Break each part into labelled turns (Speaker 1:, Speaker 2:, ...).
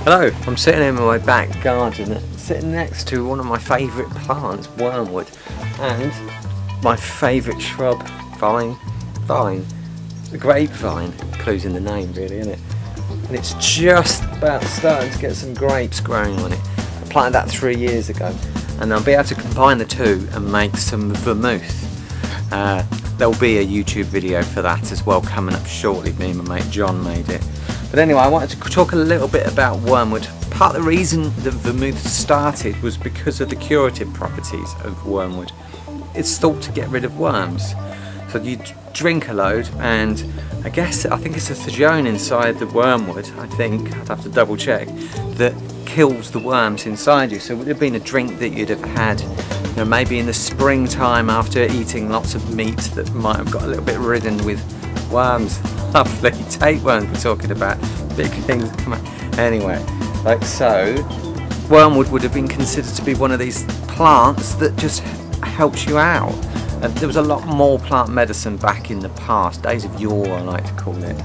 Speaker 1: Hello, I'm sitting in my back garden, sitting next to one of my favourite plants, Wormwood, and my favourite shrub, vine, the grapevine, clues in the name really, isn't it? And it's just about starting to get some grapes growing on it. I planted that 3 years ago, and I'll be able to combine the two and make some vermouth. There'll be a YouTube video for that as well coming up shortly. Me and my mate John made it. But anyway, I wanted to talk a little bit about Wormwood. Part of the reason that vermouth started was because of the curative properties of Wormwood. It's thought to get rid of worms. So you drink a load, and I think it's a thujone inside the Wormwood, I'd have to double check, that kills the worms inside you. So it would have been a drink that you'd have had, maybe in the springtime after eating lots of meat that might have got a little bit ridden with worms. Lovely tapeworms we're talking about, big things. Come on. Anyway, like so, Wormwood would have been considered to be one of these plants that just helps you out. And there was a lot more plant medicine back in the past, days of yore I like to call it.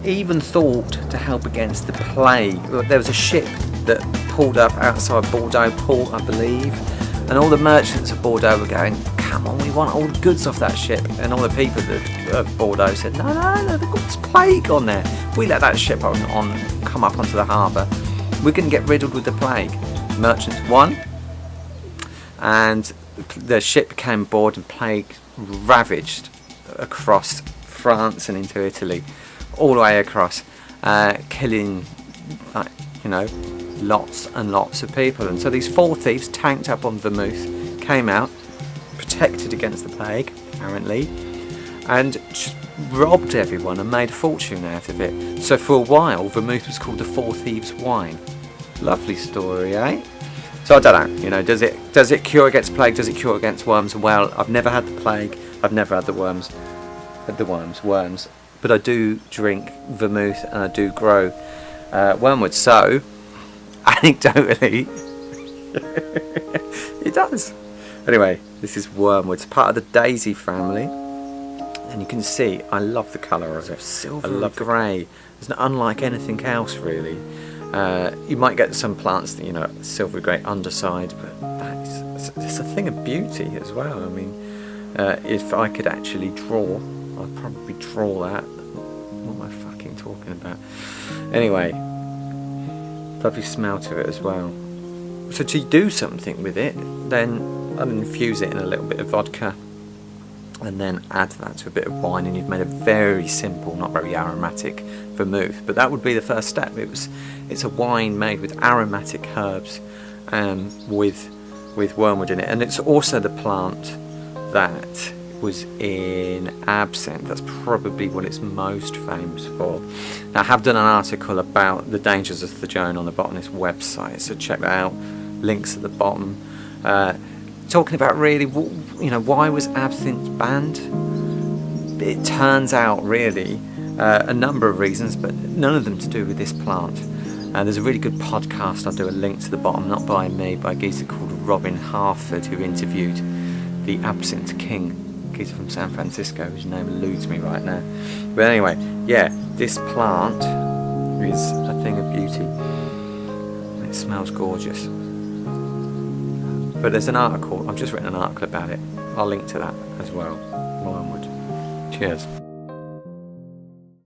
Speaker 1: Even thought to help against the plague. There was a ship that pulled up outside Bordeaux port, I believe, and all the merchants of Bordeaux were going, come on, we want all the goods off that ship. And all the people of Bordeaux said, no, they've got this plague on there. If we let that ship come up onto the harbour, we're going to get riddled with the plague. Merchants won, and the ship came aboard, and plague ravaged across France and into Italy, all the way across, killing lots and lots of people. And so these 4 thieves, tanked up on vermouth, came out, protected against the plague apparently, and just robbed everyone and made a fortune out of it. So for a while vermouth was called the 4 Thieves wine. Lovely story, eh? So I don't know, does it cure against plague? Does it cure against worms? Well, I've never had the plague, I've never had the worms, but I do drink vermouth and I do grow wormwood. So, anecdotally, it does. Anyway, this is wormwood. It's part of the daisy family, and you can see I love the colour of it. Silver, I love the grey. It's not unlike anything else really. You might get some plants that, silver grey underside, but it's a thing of beauty as well. I mean, if I could actually draw, I'd probably draw that. What am I fucking talking about? Anyway, lovely smell to it as well. So to do something with it, then I'd infuse it in a little bit of vodka, and then add that to a bit of wine, and you've made a very simple, not very aromatic vermouth. But that would be the first step. It's a wine made with aromatic herbs, with wormwood in it, and it's also the plant that was in Absinthe. That's probably what it's most famous for. Now, I have done an article about the dangers of thujone on the botanist website, so check that out. Links at the bottom. Talking about really, why was absinthe banned? It turns out really a number of reasons, but none of them to do with this plant. There's a really good podcast, I'll do a link to the bottom, not by me, by a geezer called Robin Harford, who interviewed the Absinthe King, a geezer from San Francisco, whose name eludes me right now. But anyway, yeah, this plant is a thing of beauty. It smells gorgeous. But there's an article, I've just written an article about it. I'll link to that as well. Wormwood. Cheers.